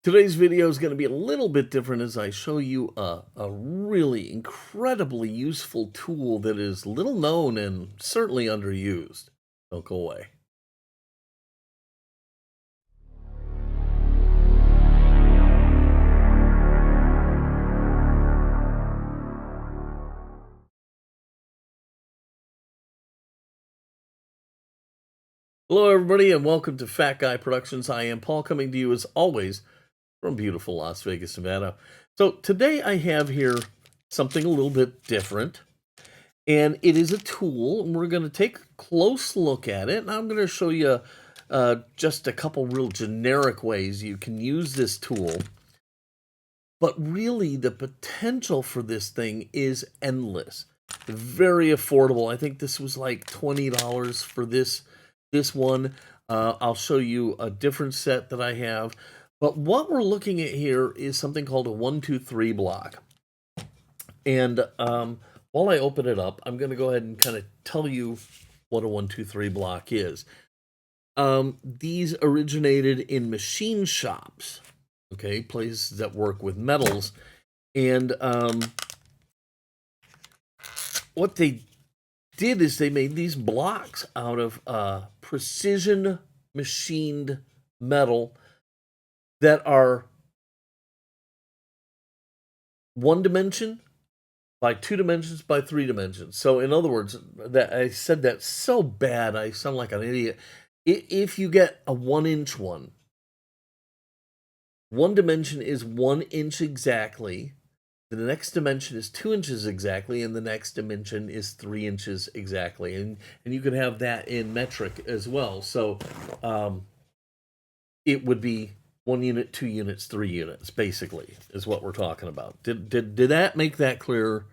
Today's video is going to be a little bit different as I show you a really incredibly useful tool that is little known and certainly underused. Don't go away. Hello, everybody, and welcome to Fat Guy Productions. I am Paul, coming to you as always from beautiful Las Vegas, Nevada. So today I have here something a little bit different. And it is a tool, and we're going to take a close look at it. And I'm going to show you just a couple real generic ways you can use this tool. But really, the potential for this thing is endless. Very affordable. I think this was like $20 for this one. I'll show you a different set that I have. But what we're looking at here is something called a 1, 2, 3 block. And while I open it up, I'm going to go ahead and kind of tell you what a 1, 2, 3 block is. These originated in machine shops, okay, places that work with metals. And what they did is they made these blocks out of precision machined metal that are 1 dimension by 2 dimensions by 3 dimensions. So in other words, that I said that so bad I sound like an idiot. If you get a 1-inch one dimension is 1 inch exactly, the next dimension is 2 inches exactly, and the next dimension is 3 inches exactly. And you can have that in metric as well. So it would be 1 unit, 2 units, 3 units, basically, is what we're talking about. Did that make that clear?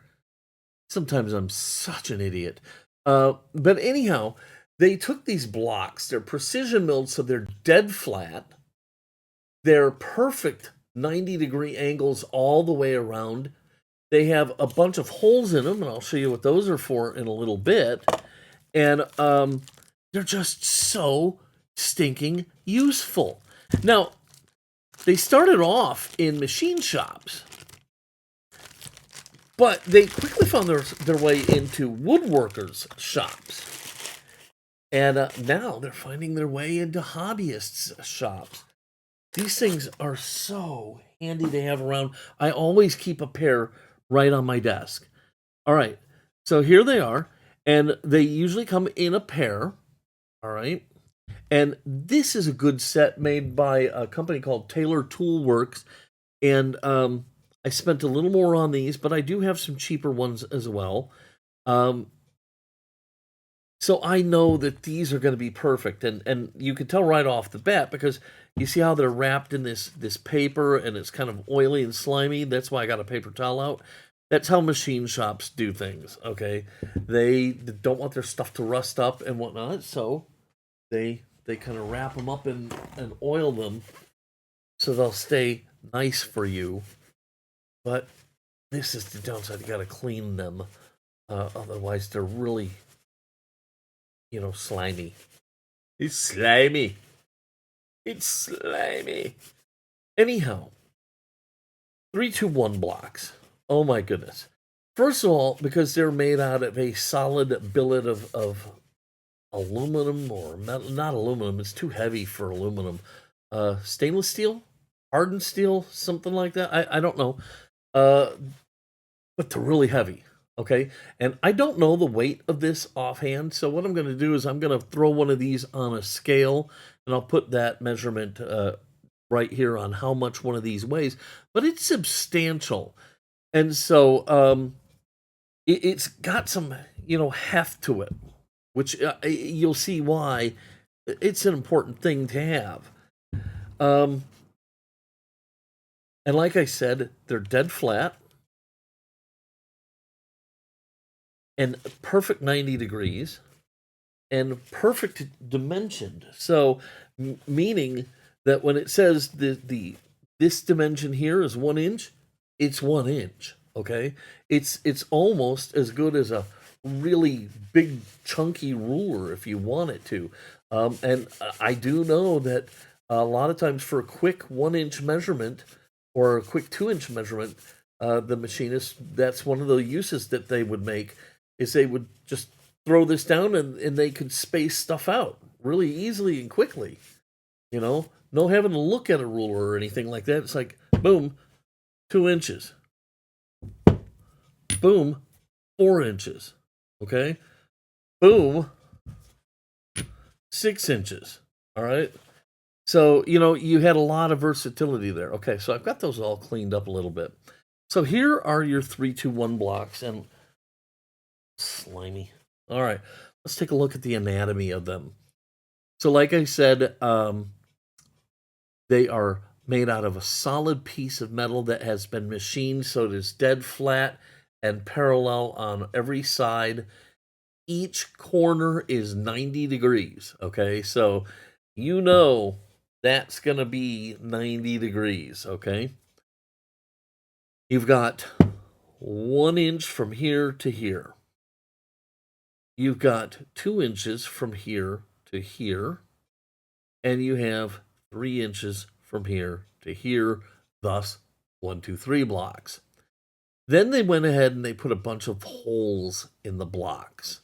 Sometimes I'm such an idiot. But anyhow, they took these blocks. They're precision milled, so they're dead flat. They're perfect 90-degree angles all the way around. They have a bunch of holes in them, and I'll show you what those are for in a little bit. And they're just so stinking useful. Now, they started off in machine shops, but they quickly found their way into woodworkers' shops. And now they're finding their way into hobbyists' shops. These things are so handy to have around. I always keep a pair right on my desk. All right, so here they are, and they usually come in a pair. All right. And this is a good set made by a company called Taylor Tool Works. And I spent a little more on these, but I do have some cheaper ones as well. So I know that these are going to be perfect. And you can tell right off the bat because you see how they're wrapped in this paper and it's kind of oily and slimy. That's why I got a paper towel out. That's how machine shops do things, okay? They don't want their stuff to rust up and whatnot, so they kind of wrap them up and oil them so they'll stay nice for you. But this is the downside. You got to clean them. Otherwise, they're really, slimy. It's slimy. It's slimy. Anyhow, 3, 2, 1 blocks. Oh, my goodness. First of all, because they're made out of a solid billet of aluminum or metal, not aluminum, it's too heavy for aluminum. Stainless steel, hardened steel, something like that. I don't know. But they're really heavy, okay? And I don't know the weight of this offhand, so what I'm going to do is I'm going to throw one of these on a scale, and I'll put that measurement right here on how much one of these weighs. But it's substantial. And so it's got some, heft to it, which you'll see why it's an important thing to have. And like I said, they're dead flat and perfect 90 degrees and perfect dimensioned. So meaning that when it says this dimension here is 1 inch, it's 1 inch, okay? It's almost as good as a really big chunky ruler if you want it to. And I do know that A lot of times for a quick 1-inch measurement or a quick 2-inch measurement, the machinists, that's one of the uses that they would make, is they would just throw this down and they could space stuff out really easily and quickly. You know, no having to look at a ruler or anything like that. It's like, boom, 2 inches. Boom, 4 inches. Okay? Boom, 6 inches. All right? So, you know, you had a lot of versatility there. Okay, so I've got those all cleaned up a little bit. So here are your 3-2-1 blocks, and slimy. All right, let's take a look at the anatomy of them. So like I said, they are made out of a solid piece of metal that has been machined so it is dead flat and parallel on every side. Each corner is 90 degrees, okay? So you know that's going to be 90 degrees, okay? You've got 1 inch from here to here. You've got 2 inches from here to here. And you have 3 inches from here to here, thus 1, 2, 3 blocks. Then they went ahead and they put a bunch of holes in the blocks.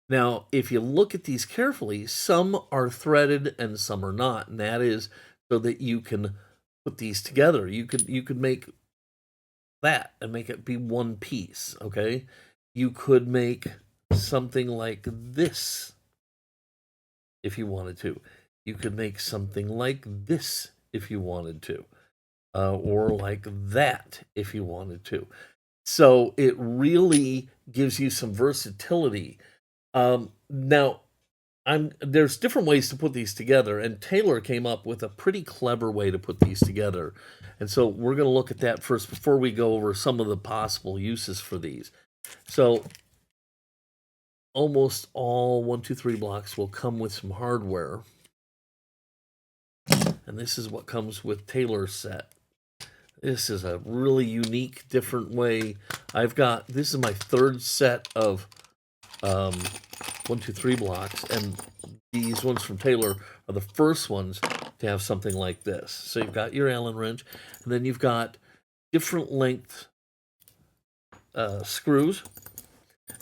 Now, if you look at these carefully, some are threaded and some are not, and that is so that you can put these together. You could make that and make it be one piece, okay? You could make something like this if you wanted to. You could make something like this if you wanted to, or like that if you wanted to. So it really gives you some versatility. Now, there's different ways to put these together, and Taylor came up with a pretty clever way to put these together. And so we're going to look at that first before we go over some of the possible uses for these. So almost all 1, 2, 3 blocks will come with some hardware. And this is what comes with Taylor's set. This is a really unique, different way. This is my third set of 1, 2, 3 blocks, and these ones from Taylor are the first ones to have something like this. So you've got your Allen wrench, and then you've got different length screws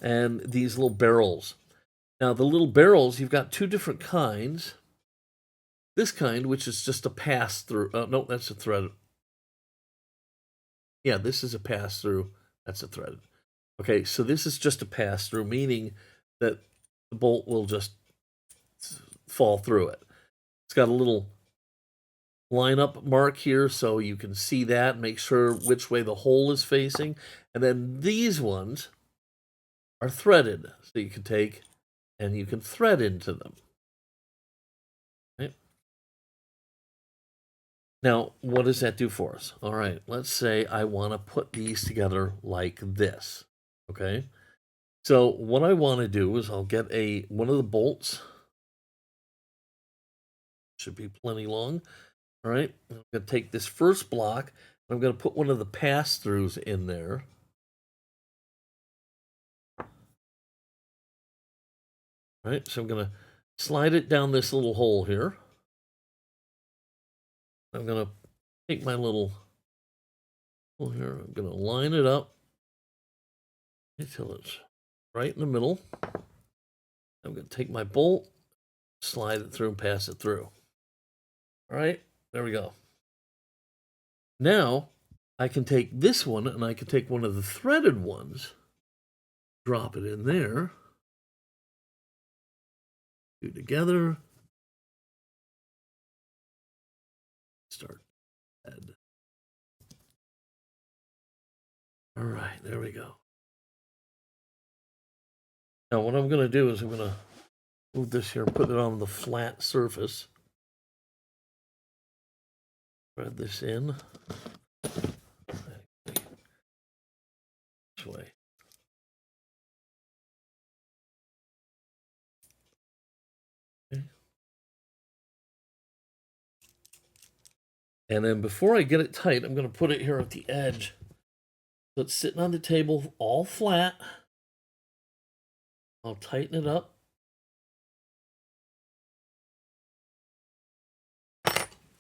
and these little barrels. Now the little barrels, you've got 2 different kinds. This kind, which is just a pass-through. No, that's a threaded. Yeah, this is a pass-through. That's a threaded. Okay, so this is just a pass-through, meaning that the bolt will just fall through it. It's got a little line-up mark here, so you can see that, make sure which way the hole is facing. And then these ones are threaded, so you can take and you can thread into them. Now, what does that do for us? All right, let's say I want to put these together like this, okay? So what I want to do is I'll get one of the bolts. Should be plenty long. All right, I'm going to take this first block. I'm going to put one of the pass-throughs in there. All right, so I'm going to slide it down this little hole here. I'm going to take my little hole here. I'm going to line it up until it's right in the middle. I'm going to take my bolt, slide it through, and pass it through. All right, there we go. Now, I can take this one, and I can take one of the threaded ones, drop it in there, do together, start head. All right, there we go. Now what I'm going to do is I'm going to move this here and put it on the flat surface. Thread this in. This way. Okay. And then before I get it tight, I'm going to put it here at the edge. So it's sitting on the table all flat. I'll tighten it up.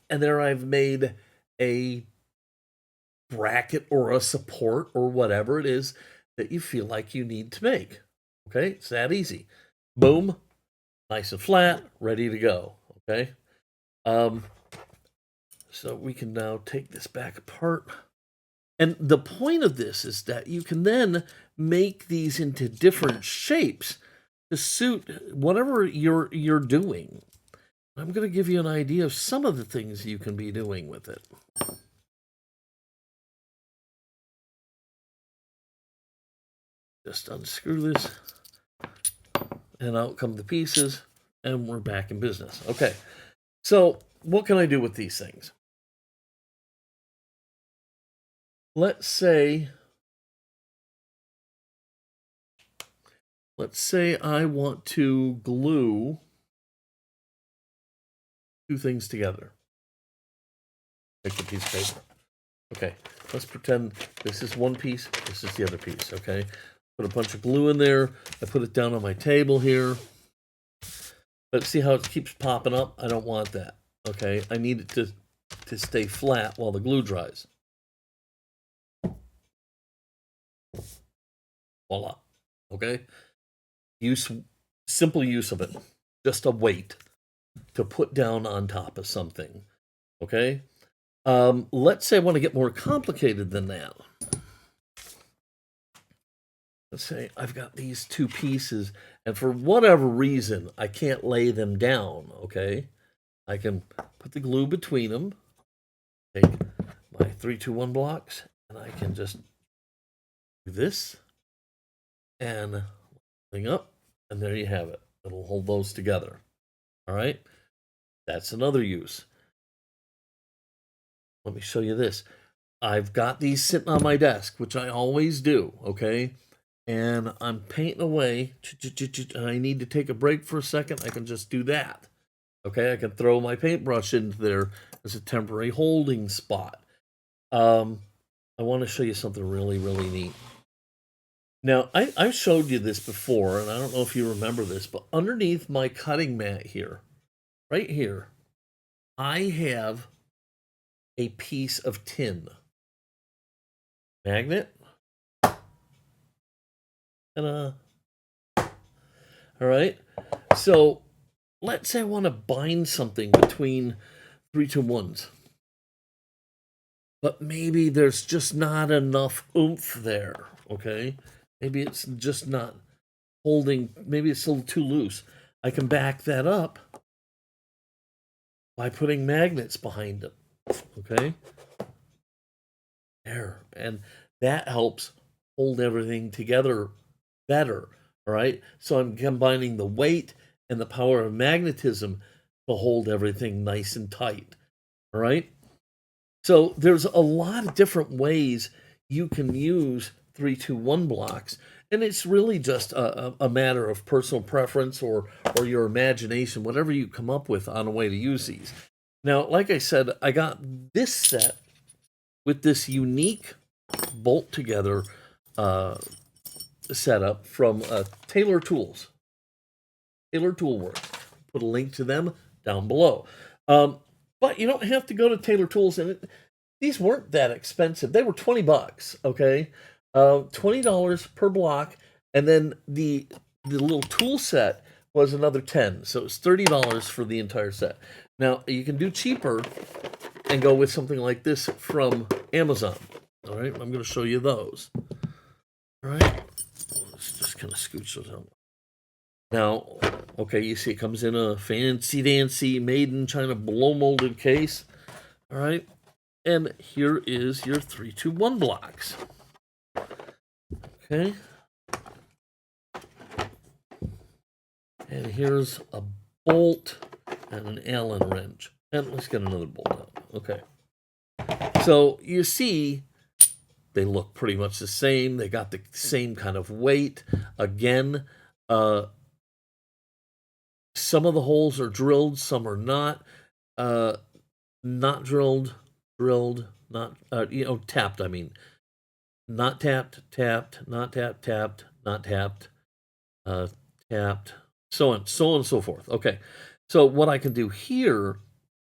and there I've made a bracket or a support or whatever it is that you feel like you need to make. Okay, it's that easy. Boom, nice and flat, ready to go. Okay, so we can now take this back apart. And the point of this is that you can then make these into different shapes to suit whatever you're doing. I'm going to give you an idea of some of the things you can be doing with it. Just unscrew this, and out come the pieces, and we're back in business. Okay, so what can I do with these things? Let's say I want to glue two things together. Take the piece of paper. Okay, let's pretend this is one piece, this is the other piece, okay? Put a bunch of glue in there. I put it down on my table here. But see how it keeps popping up? I don't want that, okay? I need it to stay flat while the glue dries. Voila, okay? Simple use of it. Just a weight to put down on top of something, okay? Let's say I want to get more complicated than that. Let's say I've got these two pieces, and for whatever reason, I can't lay them down, okay? I can put the glue between them, take my 3-2-1 blocks, and I can just do this, and thing up, and there you have it. It'll hold those together, all right? That's another use. Let me show you this. I've got these sitting on my desk, which I always do, okay? And I'm painting away, and I need to take a break for a second. I can just do that, okay? I can throw my paintbrush into there as a temporary holding spot. I want to show you something really, really neat. Now, I've showed you this before, and I don't know if you remember this, but underneath my cutting mat here, right here, I have a piece of tin. Magnet. And all right. So let's say I want to bind something between 3-2-1s. But maybe there's just not enough oomph there, okay? Maybe it's just not holding, maybe it's a little too loose. I can back that up by putting magnets behind them, okay? There, and that helps hold everything together better, all right? So I'm combining the weight and the power of magnetism to hold everything nice and tight, all right? So there's a lot of different ways you can use 3-2-1 blocks, and it's really just a matter of personal preference or your imagination, whatever you come up with on a way to use these. Now, like I said, I got this set with this unique bolt together setup from Taylor Tools. Taylor Toolworks. Put a link to them down below. But you don't have to go to Taylor Tools, and these weren't that expensive. They were $20, okay? $20 per block, and then the little tool set was another $10, so it's $30 for the entire set. Now you can do cheaper and go with something like this from Amazon. All right, I'm going to show you those. All right, let's just kind of scooch those out. Now, okay, you see it comes in a fancy-dancy, made-in-China blow-molded case. All right, and here is your 3-2-1 blocks. Okay. And here's a bolt and an Allen wrench. And let's get another bolt out. Okay. So you see, they look pretty much the same. They got the same kind of weight. Again, some of the holes are drilled, some are not. Not drilled, not, tapped, I mean. Not tapped, tapped, not tapped, tapped, not tapped, tapped, so on and so forth. Okay, so what I can do here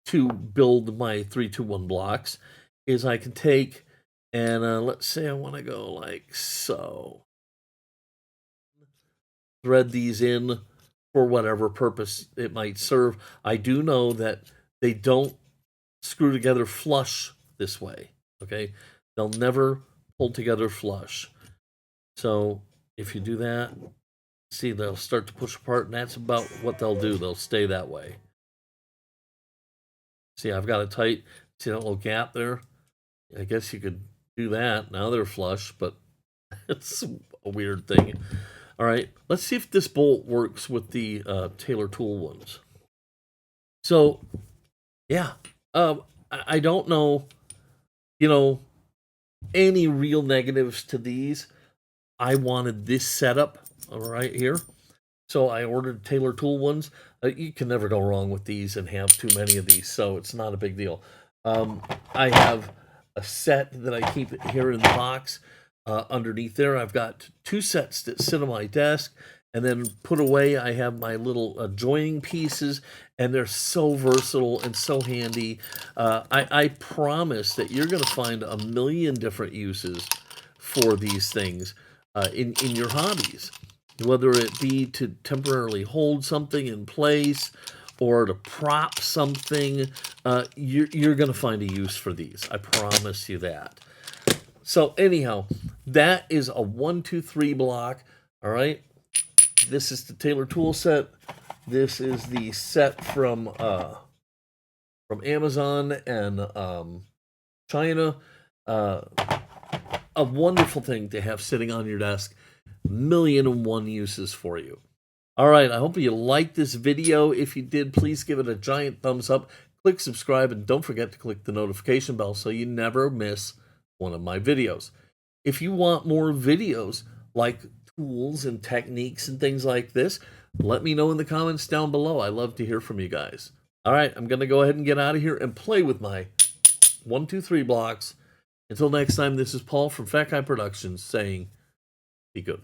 to build my 3-2-1 blocks is I can take and let's say I want to go like so. Thread these in for whatever purpose it might serve. I do know that they don't screw together flush this way, okay? They'll never pull together flush. So if you do that, see, they'll start to push apart, and that's about what they'll do. They'll stay that way. See, I've got it tight. See that little gap there? I guess you could do that. Now they're flush, but it's a weird thing. All right, let's see if this bolt works with the Taylor tool ones. So, yeah, I don't know, any real negatives to these. I wanted this setup right here, so I ordered Taylor tool ones. You can never go wrong with these and have too many of these, so it's not a big deal. I have a set that I keep here in the box. Underneath there, I've got 2 sets that sit on my desk, and then put away, I have my little joining pieces, and they're so versatile and so handy. I promise that you're going to find a million different uses for these things in your hobbies, whether it be to temporarily hold something in place or to prop something. You're going to find a use for these. I promise you that. So anyhow, that is a 1, 2, 3 block. All right. This is the Taylor tool set. This is the set from Amazon and China. A wonderful thing to have sitting on your desk. 1,000,001 uses for you. All right. I hope you liked this video. If you did, please give it a giant thumbs up. Click subscribe, and don't forget to click the notification bell so you never miss one of my videos. If you want more videos like tools and techniques and things like this, let me know in the comments down below. I love to hear from you guys. All right, I'm going to go ahead and get out of here and play with my 1, 2, 3 blocks. Until next time, this is Paul from Fat Guy Productions saying, be good.